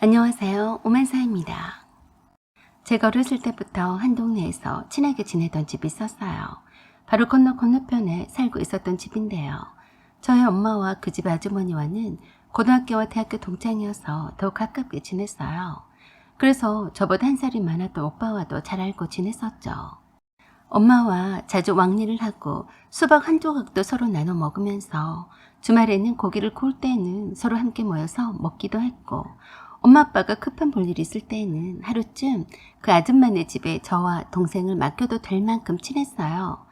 안녕하세요. 오만사입니다. 제가 어렸을 때부터 한 동네에서 친하게 지내던 집이 있었어요. 바로 건너편에 살고 있었던 집인데요. 저희 엄마와 그 집 아주머니와는 고등학교와 대학교 동창이어서 더욱 가깝게 지냈어요. 그래서 저보다 한 살이 많았던 오빠와도 잘 알고 지냈었죠. 엄마와 자주 왕래를 하고 수박 한 조각도 서로 나눠 먹으면서 주말에는 고기를 구울 때는 서로 함께 모여서 먹기도 했고, 엄마 아빠가 급한 볼일이 있을 때는 하루쯤 그 아줌마네 집에 저와 동생을 맡겨도 될 만큼 친했어요.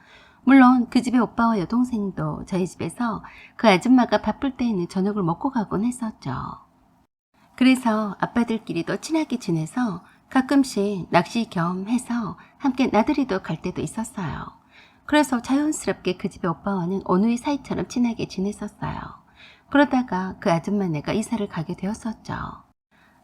물론 그 집의 오빠와 여동생도 저희 집에서 그 아줌마가 바쁠 때에는 저녁을 먹고 가곤 했었죠. 그래서 아빠들끼리도 친하게 지내서 가끔씩 낚시 겸 해서 함께 나들이도 갈 때도 있었어요. 그래서 자연스럽게 그 집의 오빠와는 오누이 사이처럼 친하게 지냈었어요. 그러다가 그 아줌마네가 이사를 가게 되었었죠.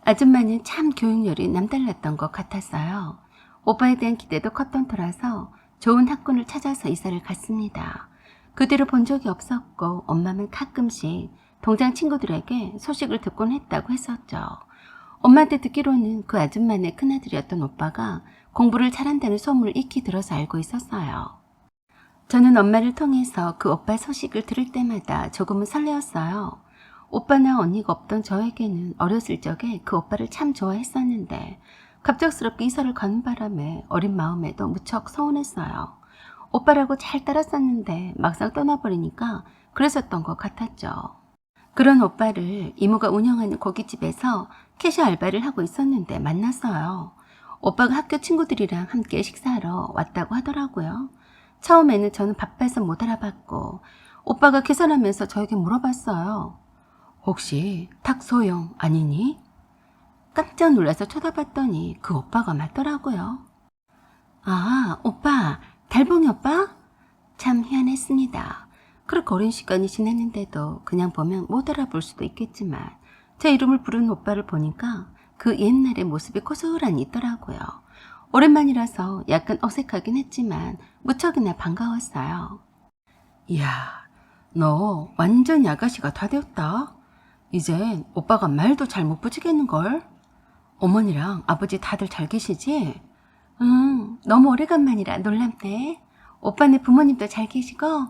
아줌마는 참 교육열이 남달랐던 것 같았어요. 오빠에 대한 기대도 컸던 터라서 좋은 학군을 찾아서 이사를 갔습니다. 그 뒤로 본 적이 없었고 엄마는 가끔씩 동장 친구들에게 소식을 듣곤 했다고 했었죠. 엄마한테 듣기로는 그 아줌마네 큰아들이었던 오빠가 공부를 잘한다는 소문을 익히 들어서 알고 있었어요. 저는 엄마를 통해서 그 오빠 소식을 들을 때마다 조금은 설레었어요. 오빠나 언니가 없던 저에게는 어렸을 적에 그 오빠를 참 좋아했었는데 갑작스럽게 이사를 가는 바람에 어린 마음에도 무척 서운했어요. 오빠라고 잘 따랐었는데 막상 떠나버리니까 그랬었던 것 같았죠. 그런 오빠를 이모가 운영하는 고깃집에서 캐셔 알바를 하고 있었는데 만났어요. 오빠가 학교 친구들이랑 함께 식사하러 왔다고 하더라고요. 처음에는 저는 바빠서 못 알아봤고 오빠가 계산하면서 저에게 물어봤어요. 혹시 탁소영 아니니? 깜짝 놀라서 쳐다봤더니 그 오빠가 맞더라고요. 아, 오빠, 달봉이 오빠? 참 희한했습니다. 그렇게 오랜 시간이 지났는데도 그냥 보면 못 알아볼 수도 있겠지만 제 이름을 부르는 오빠를 보니까 그 옛날의 모습이 고스란히 있더라고요. 오랜만이라서 약간 어색하긴 했지만 무척이나 반가웠어요. 이야, 너 완전히 아가씨가 다 되었다. 이젠 오빠가 말도 잘 못 붙이겠는걸? 어머니랑 아버지 다들 잘 계시지? 응, 너무 오래간만이라 놀랍네. 오빠네 부모님도 잘 계시고,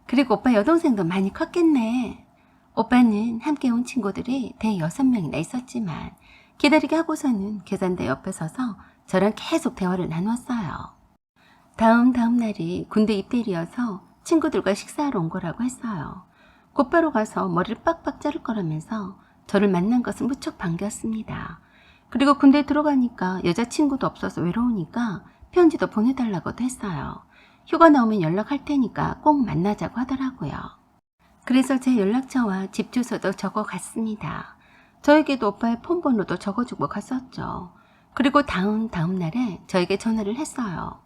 그리고 오빠 여동생도 많이 컸겠네. 오빠는 함께 온 친구들이 대 6명이나 있었지만 기다리게 하고서는 계산대 옆에 서서 저랑 계속 대화를 나눴어요. 다음 날이 군대 입대일이어서 친구들과 식사하러 온 거라고 했어요. 곧바로 가서 머리를 빡빡 자를 거라면서 저를 만난 것은 무척 반겼습니다. 그리고 군대에 들어가니까 여자친구도 없어서 외로우니까 편지도 보내달라고도 했어요. 휴가 나오면 연락할 테니까 꼭 만나자고 하더라고요. 그래서 제 연락처와 집 주소도 적어갔습니다. 저에게도 오빠의 폰번호도 적어주고 갔었죠. 그리고 다음 날에 저에게 전화를 했어요.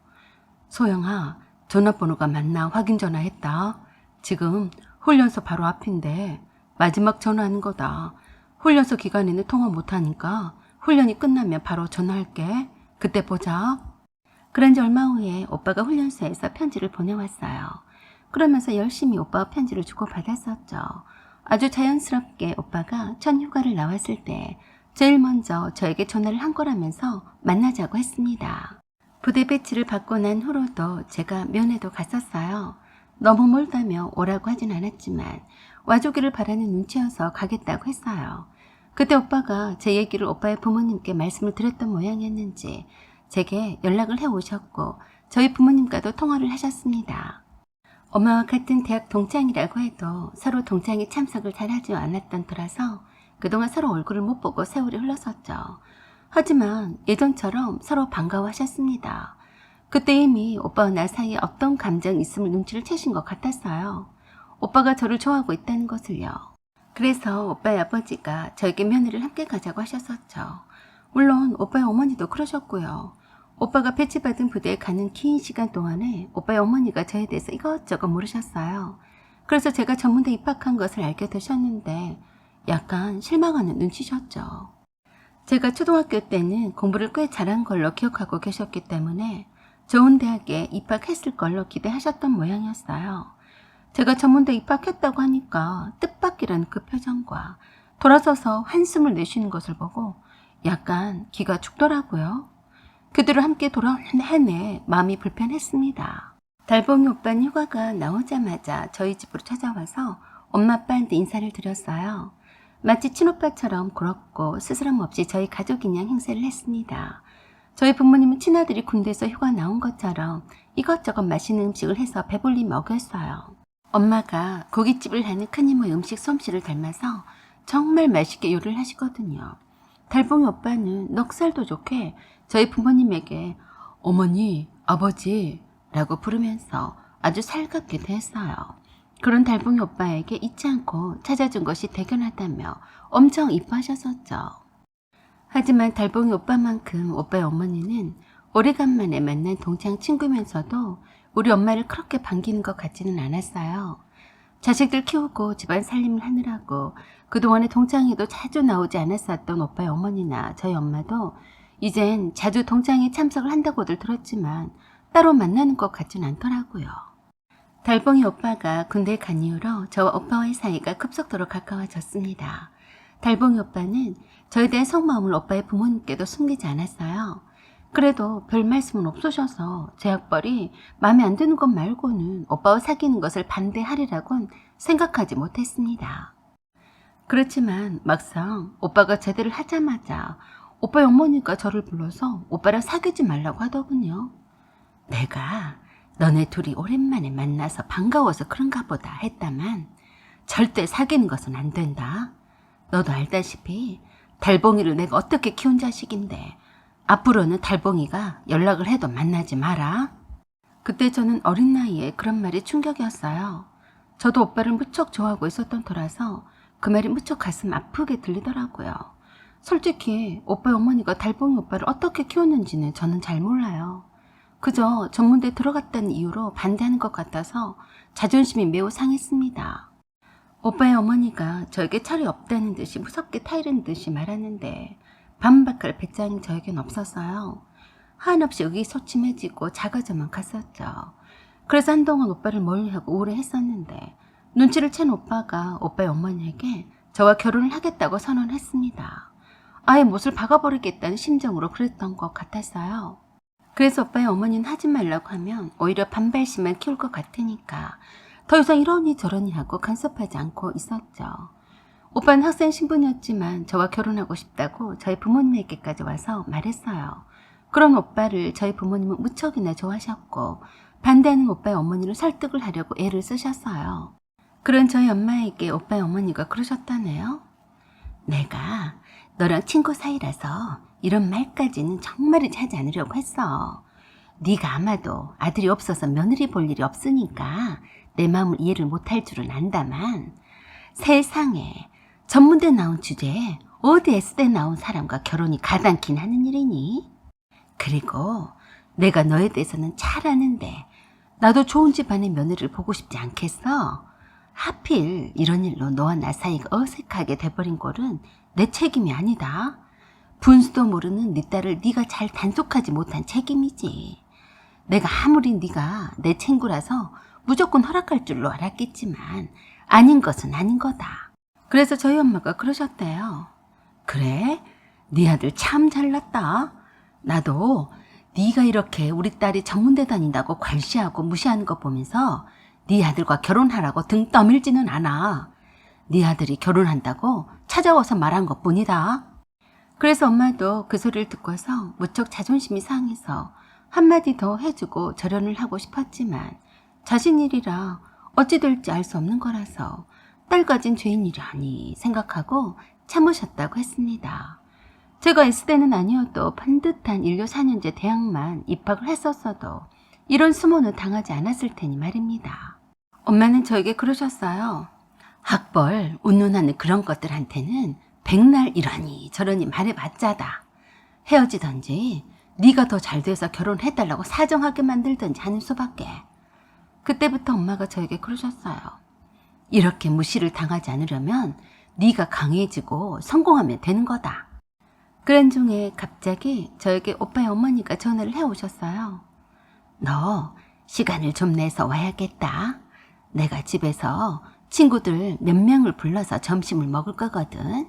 소영아, 전화번호가 맞나 확인 전화했다. 지금 훈련소 바로 앞인데 마지막 전화하는 거다. 훈련소 기간에는 통화 못하니까 훈련이 끝나면 바로 전화할게. 그때 보자. 그런 지 얼마 후에 오빠가 훈련소에서 편지를 보내왔어요. 그러면서 열심히 오빠와 편지를 주고받았었죠. 아주 자연스럽게 오빠가 첫 휴가를 나왔을 때 제일 먼저 저에게 전화를 한 거라면서 만나자고 했습니다. 부대 배치를 받고 난 후로도 제가 면회도 갔었어요. 너무 멀다며 오라고 하진 않았지만 와주기를 바라는 눈치여서 가겠다고 했어요. 그때 오빠가 제 얘기를 오빠의 부모님께 말씀을 드렸던 모양이었는지 제게 연락을 해오셨고 저희 부모님과도 통화를 하셨습니다. 엄마와 같은 대학 동창이라고 해도 서로 동창회 참석을 잘하지 않았던 터라서 그동안 서로 얼굴을 못 보고 세월이 흘렀었죠. 하지만 예전처럼 서로 반가워하셨습니다. 그때 이미 오빠와 나 사이에 어떤 감정이 있음을 눈치를 채신 것 같았어요. 오빠가 저를 좋아하고 있다는 것을요. 그래서 오빠의 아버지가 저에게 면회를 함께 가자고 하셨었죠. 물론 오빠의 어머니도 그러셨고요. 오빠가 배치받은 부대에 가는 긴 시간 동안에 오빠의 어머니가 저에 대해서 이것저것 물으셨어요. 그래서 제가 전문대 입학한 것을 알게 되셨는데 약간 실망하는 눈치셨죠. 제가 초등학교 때는 공부를 꽤 잘한 걸로 기억하고 계셨기 때문에 좋은 대학에 입학했을 걸로 기대하셨던 모양이었어요. 제가 전문대 입학했다고 하니까 뜻밖이라는 그 표정과 돌아서서 한숨을 내쉬는 것을 보고 약간 기가 죽더라고요. 그들을 함께 돌아오는 내내 마음이 불편했습니다. 달봉이 오빠는 휴가가 나오자마자 저희 집으로 찾아와서 엄마 아빠한테 인사를 드렸어요. 마치 친오빠처럼 그렇고 스스럼 없이 저희 가족인 양 행세를 했습니다. 저희 부모님은 친아들이 군대에서 휴가 나온 것처럼 이것저것 맛있는 음식을 해서 배불리 먹였어요. 엄마가 고깃집을 하는 큰이모의 음식 솜씨를 닮아서 정말 맛있게 요리를 하시거든요. 달봉이 오빠는 넉살도 좋게 저희 부모님에게 어머니, 아버지 라고 부르면서 아주 살갑게 대했어요. 그런 달봉이 오빠에게 잊지 않고 찾아준 것이 대견하다며 엄청 이뻐하셨었죠. 하지만 달봉이 오빠만큼 오빠의 어머니는 오래간만에 만난 동창 친구면서도 우리 엄마를 그렇게 반기는 것 같지는 않았어요. 자식들 키우고 집안 살림을 하느라고 그동안에 동창회도 자주 나오지 않았었던 오빠의 어머니나 저희 엄마도 이젠 자주 동창회에 참석을 한다고들 들었지만 따로 만나는 것 같진 않더라고요. 달봉이 오빠가 군대에 간 이후로 저와 오빠와의 사이가 급속도로 가까워졌습니다. 달봉이 오빠는 저에 대한 속마음을 오빠의 부모님께도 숨기지 않았어요. 그래도 별 말씀은 없으셔서 제 학벌이 마음에 안 드는 것 말고는 오빠와 사귀는 것을 반대하리라고는 생각하지 못했습니다. 그렇지만 막상 오빠가 제대를 하자마자 오빠의 어머니가 저를 불러서 오빠랑 사귀지 말라고 하더군요. 내가 너네 둘이 오랜만에 만나서 반가워서 그런가 보다 했다만 절대 사귀는 것은 안 된다. 너도 알다시피 달봉이를 내가 어떻게 키운 자식인데 앞으로는 달봉이가 연락을 해도 만나지 마라. 그때 저는 어린 나이에 그런 말이 충격이었어요. 저도 오빠를 무척 좋아하고 있었던 터라서 그 말이 무척 가슴 아프게 들리더라고요. 솔직히 오빠의 어머니가 달봉이 오빠를 어떻게 키웠는지는 저는 잘 몰라요. 그저 전문대에 들어갔다는 이유로 반대하는 것 같아서 자존심이 매우 상했습니다. 오빠의 어머니가 저에게 철이 없다는 듯이 무섭게 타이르는 듯이 말하는데 반박할 배짱이 저에겐 없었어요. 한없이 의기소침해지고 작아져만 갔었죠. 그래서 한동안 오빠를 멀리하고 우울해했었는데 눈치를 챈 오빠가 오빠의 어머니에게 저와 결혼을 하겠다고 선언했습니다. 아예 못을 박아버리겠다는 심정으로 그랬던 것 같았어요. 그래서 오빠의 어머니는 하지 말라고 하면 오히려 반발심만 키울 것 같으니까 더 이상 이러니 저러니 하고 간섭하지 않고 있었죠. 오빠는 학생 신분이었지만 저와 결혼하고 싶다고 저희 부모님에게까지 와서 말했어요. 그런 오빠를 저희 부모님은 무척이나 좋아하셨고 반대하는 오빠의 어머니를 설득을 하려고 애를 쓰셨어요. 그런 저희 엄마에게 오빠의 어머니가 그러셨다네요. 내가 너랑 친구 사이라서 이런 말까지는 정말이지 하지 않으려고 했어. 네가 아마도 아들이 없어서 며느리 볼 일이 없으니까 내 마음을 이해를 못할 줄은 안다만 세상에 전문대 나온 주제에 어디 S대 나온 사람과 결혼이 가당키는 하는 일이니? 그리고 내가 너에 대해서는 잘 아는데 나도 좋은 집안의 며느리를 보고 싶지 않겠어? 하필 이런 일로 너와 나 사이가 어색하게 돼버린 꼴은 내 책임이 아니다. 분수도 모르는 네 딸을 네가 잘 단속하지 못한 책임이지. 내가 아무리 네가 내 친구라서 무조건 허락할 줄로 알았겠지만 아닌 것은 아닌 거다. 그래서 저희 엄마가 그러셨대요. 그래? 네 아들 참 잘났다. 나도 네가 이렇게 우리 딸이 전문대 다닌다고 괄시하고 무시하는 거 보면서 네 아들과 결혼하라고 등 떠밀지는 않아. 네 아들이 결혼한다고 찾아와서 말한 것뿐이다. 그래서 엄마도 그 소리를 듣고서 무척 자존심이 상해서 한마디 더 해주고 절연을 하고 싶었지만 자신 일이라 어찌 될지 알 수 없는 거라서 딸 가진 죄인 일이라니 생각하고 참으셨다고 했습니다. 제가 S대는 아니어도 반듯한 인류 4년제 대학만 입학을 했었어도 이런 수모는 당하지 않았을 테니 말입니다. 엄마는 저에게 그러셨어요. 학벌, 운운하는 그런 것들한테는 백날 이러니 저러니 말해봤자다. 헤어지던지 네가 더 잘 돼서 결혼해달라고 사정하게 만들던지 하는 수밖에. 그때부터 엄마가 저에게 그러셨어요. 이렇게 무시를 당하지 않으려면 네가 강해지고 성공하면 되는 거다. 그런 중에 갑자기 저에게 오빠의 어머니가 전화를 해오셨어요. 너 시간을 좀 내서 와야겠다. 내가 집에서 친구들 몇 명을 불러서 점심을 먹을 거거든.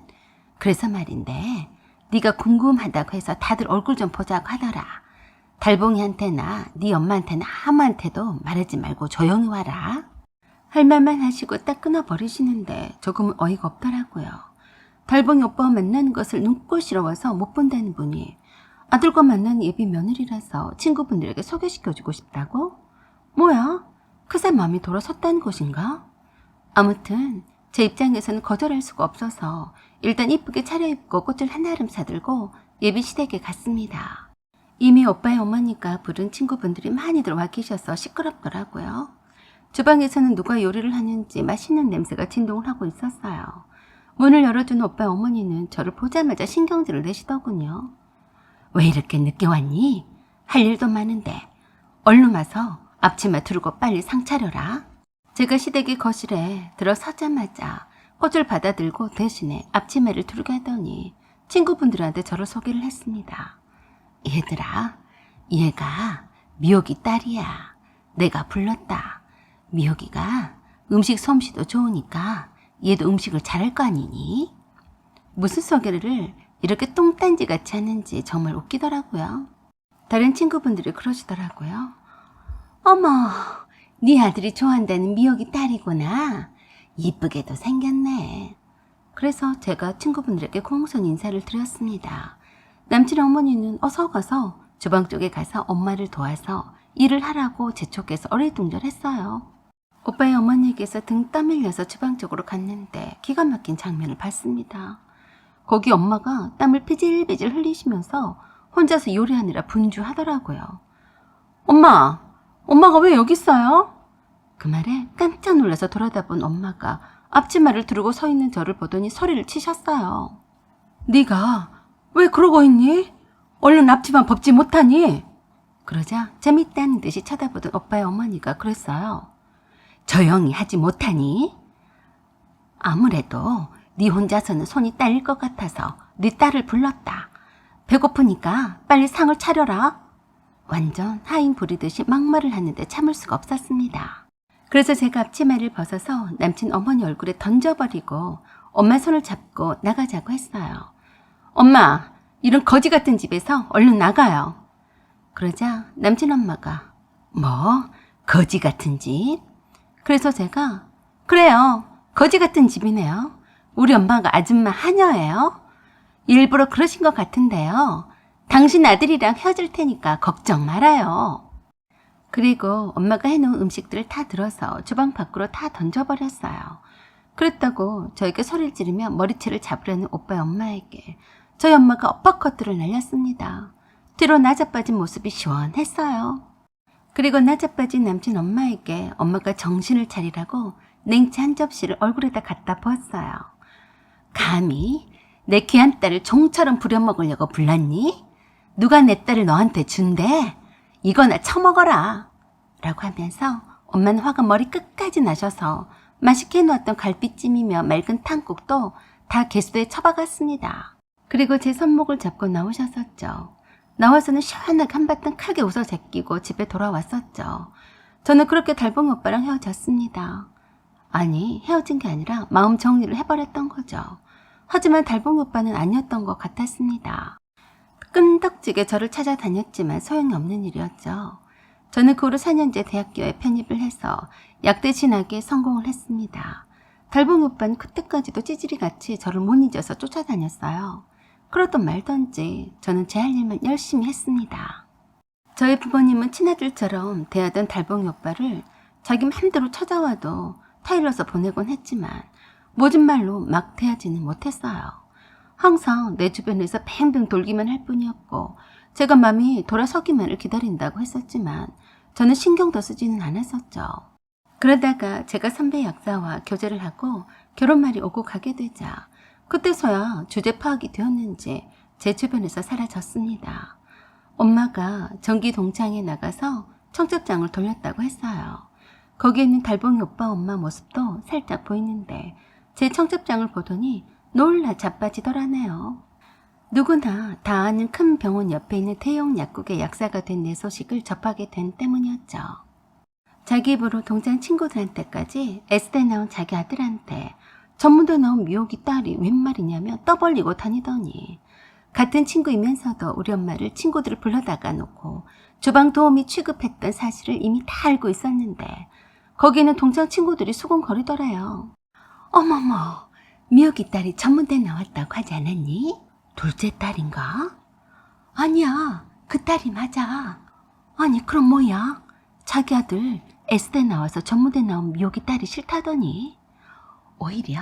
그래서 말인데 네가 궁금하다고 해서 다들 얼굴 좀 보자고 하더라. 달봉이한테나 네 엄마한테나 아무한테도 말하지 말고 조용히 와라. 할 말만 하시고 딱 끊어버리시는데 조금은 어이가 없더라고요. 달봉이 오빠와 만나는 것을 눈꼴시러워서 못 본다는 분이 아들과 만나는 예비 며느리라서 친구분들에게 소개시켜주고 싶다고? 뭐야? 그새 마음이 돌아섰다는 것인가? 아무튼 제 입장에서는 거절할 수가 없어서 일단 이쁘게 차려입고 꽃을 한아름 사들고 예비 시댁에 갔습니다. 이미 오빠의 어머니가 부른 친구분들이 많이들 와 계셔서 시끄럽더라고요. 주방에서는 누가 요리를 하는지 맛있는 냄새가 진동을 하고 있었어요. 문을 열어준 오빠의 어머니는 저를 보자마자 신경질을 내시더군요. 왜 이렇게 늦게 왔니? 할 일도 많은데 얼른 와서 앞치마 두르고 빨리 상 차려라. 제가 시댁의 거실에 들어서자마자 꽃을 받아들고 대신에 앞치마를 두르게 하더니 친구분들한테 저를 소개를 했습니다. 얘들아, 얘가 미옥이 딸이야. 내가 불렀다. 미옥이가 음식 솜씨도 좋으니까 얘도 음식을 잘할 거 아니니? 무슨 소개를 이렇게 똥딴지같이 하는지 정말 웃기더라고요. 다른 친구분들이 그러시더라고요. 어머, 네 아들이 좋아한다는 미옥이 딸이구나. 이쁘게도 생겼네. 그래서 제가 친구분들에게 공손 인사를 드렸습니다. 남친 어머니는 어서 가서 주방 쪽에 가서 엄마를 도와서 일을 하라고 재촉해서 어리둥절했어요. 오빠의 어머니에게서 등 떠밀려서 주방 쪽으로 갔는데 기가 막힌 장면을 봤습니다. 거기 엄마가 땀을 피질피질 흘리시면서 혼자서 요리하느라 분주하더라고요. 엄마가 왜 여기 있어요? 그 말에 깜짝 놀라서 돌아다본 엄마가 앞치마를 두르고 서 있는 저를 보더니 소리를 치셨어요. 네가 왜 그러고 있니? 얼른 앞치마 벗지 못하니? 그러자 재밌다는 듯이 쳐다보던 오빠의 어머니가 그랬어요. 조용히 하지 못하니? 아무래도 네 혼자서는 손이 딸릴 것 같아서 네 딸을 불렀다. 배고프니까 빨리 상을 차려라. 완전 하인 부리듯이 막말을 하는데 참을 수가 없었습니다. 그래서 제가 앞치마를 벗어서 남친 어머니 얼굴에 던져버리고 엄마 손을 잡고 나가자고 했어요. 엄마, 이런 거지 같은 집에서 얼른 나가요. 그러자 남친 엄마가 뭐? 거지 같은 집? 그래서 제가 그래요. 거지 같은 집이네요. 우리 엄마가 아줌마 하녀예요. 일부러 그러신 것 같은데요. 당신 아들이랑 헤어질 테니까 걱정 말아요. 그리고 엄마가 해놓은 음식들을 다 들어서 주방 밖으로 다 던져버렸어요. 그랬다고 저에게 소리를 지르며 머리채를 잡으려는 오빠의 엄마에게 저희 엄마가 어퍼컷들을 날렸습니다. 뒤로 나자빠진 모습이 시원했어요. 그리고 나자빠진 남친 엄마에게 엄마가 정신을 차리라고 냉채 한 접시를 얼굴에다 갖다 부었어요. 감히 내 귀한 딸을 종처럼 부려먹으려고 불렀니? 누가 내 딸을 너한테 준대? 이거나 처먹어라. 라고 하면서 엄마는 화가 머리 끝까지 나셔서 맛있게 해놓았던 갈비찜이며 맑은 탕국도 다 개수대에 처박았습니다. 그리고 제 손목을 잡고 나오셨었죠. 나와서는 시원하게 한바탕 크게 웃어 제끼고 집에 돌아왔었죠. 저는 그렇게 달봉이 오빠랑 헤어졌습니다. 아니, 헤어진 게 아니라 마음 정리를 해버렸던 거죠. 하지만 달봉이 오빠는 아니었던 것 같았습니다. 끈덕지게 저를 찾아다녔지만 소용이 없는 일이었죠. 저는 그 후로 4년제 대학교에 편입을 해서 약대신학에 성공을 했습니다. 달봉이 오빠는 그때까지도 찌질이같이 저를 못 잊어서 쫓아다녔어요. 그러던 말던지 저는 제 할 일만 열심히 했습니다. 저희 부모님은 친아들처럼 대하던 달봉이 오빠를 자기 맘대로 찾아와도 타일러서 보내곤 했지만 모진 말로 막 대하지는 못했어요. 항상 내 주변에서 뱅뱅 돌기만 할 뿐이었고 제가 맘이 돌아서기만을 기다린다고 했었지만 저는 신경도 쓰지는 않았었죠. 그러다가 제가 선배 약사와 교제를 하고 결혼말이 오고 가게 되자 그때서야 주제 파악이 되었는지 제 주변에서 사라졌습니다. 엄마가 전기 동창에 나가서 청첩장을 돌렸다고 했어요. 거기에 있는 달봉이 오빠 엄마 모습도 살짝 보이는데 제 청첩장을 보더니 놀라 자빠지더라네요. 누구나 다 아는 큰 병원 옆에 있는 대형 약국의 약사가 된 내 소식을 접하게 된 때문이었죠. 자기 입으로 동창 친구들한테까지 S대 나온 자기 아들한테 전문대 나온 미호기 딸이 웬 말이냐며 떠벌리고 다니더니 같은 친구이면서도 우리 엄마를 친구들을 불러다가 놓고 주방 도우미 취급했던 사실을 이미 다 알고 있었는데 거기는 동창 친구들이 수군거리더래요. 어머머, 미호기 딸이 전문대 나왔다고 하지 않았니? 둘째 딸인가? 아니야, 그 딸이 맞아. 아니 그럼 뭐야? 자기 아들 S대 나와서 전문대 나온 미호기 딸이 싫다더니 오히려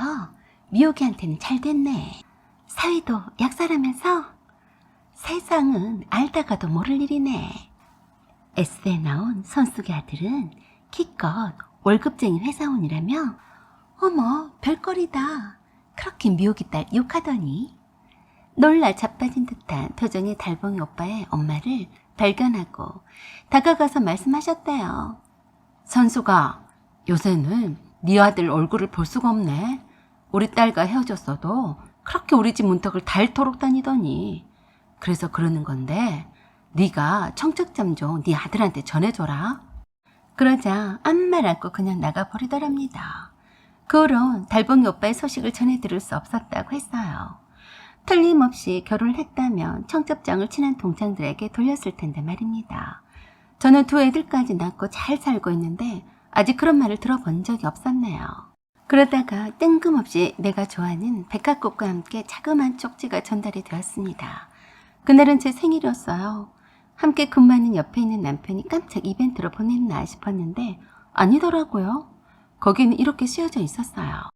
미호기한테는 잘 됐네. 사위도 약사라면서? 세상은 알다가도 모를 일이네. S대 나온 선숙의 아들은 기껏 월급쟁이 회사원이라며? 어머, 별거리다. 그렇게 미호기 딸 욕하더니 놀라 자빠진 듯한 표정의 달봉이 오빠의 엄마를 발견하고 다가가서 말씀하셨대요. 선수가 요새는 네 아들 얼굴을 볼 수가 없네. 우리 딸과 헤어졌어도 그렇게 우리 집 문턱을 닳도록 다니더니 그래서 그러는 건데 네가 청첩장 좀 네 아들한테 전해줘라. 그러자 아무 말 않고 그냥 나가버리더랍니다. 그 후로 달봉이 오빠의 소식을 전해들을 수 없었다고 했어요. 틀림없이 결혼을 했다면 청첩장을 친한 동창들에게 돌렸을 텐데 말입니다. 저는 두 애들까지 낳고 잘 살고 있는데 아직 그런 말을 들어본 적이 없었네요. 그러다가 뜬금없이 내가 좋아하는 백합꽃과 함께 자그마한 쪽지가 전달이 되었습니다. 그날은 제 생일이었어요. 함께 근무하는 옆에 있는 남편이 깜짝 이벤트로 보냈나 싶었는데 아니더라고요. 거기는 이렇게 쓰여져 있었어요.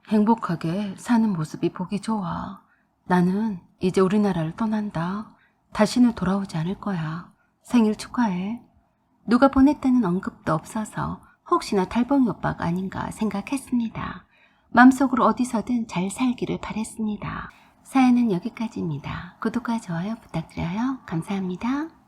행복하게 사는 모습이 보기 좋아. 나는 이제 우리나라를 떠난다. 다시는 돌아오지 않을 거야. 생일 축하해. 누가 보냈다는 언급도 없어서 혹시나 달봉이 오빠가 아닌가 생각했습니다. 마음속으로 어디서든 잘 살기를 바랬습니다. 사연은 여기까지입니다. 구독과 좋아요 부탁드려요. 감사합니다.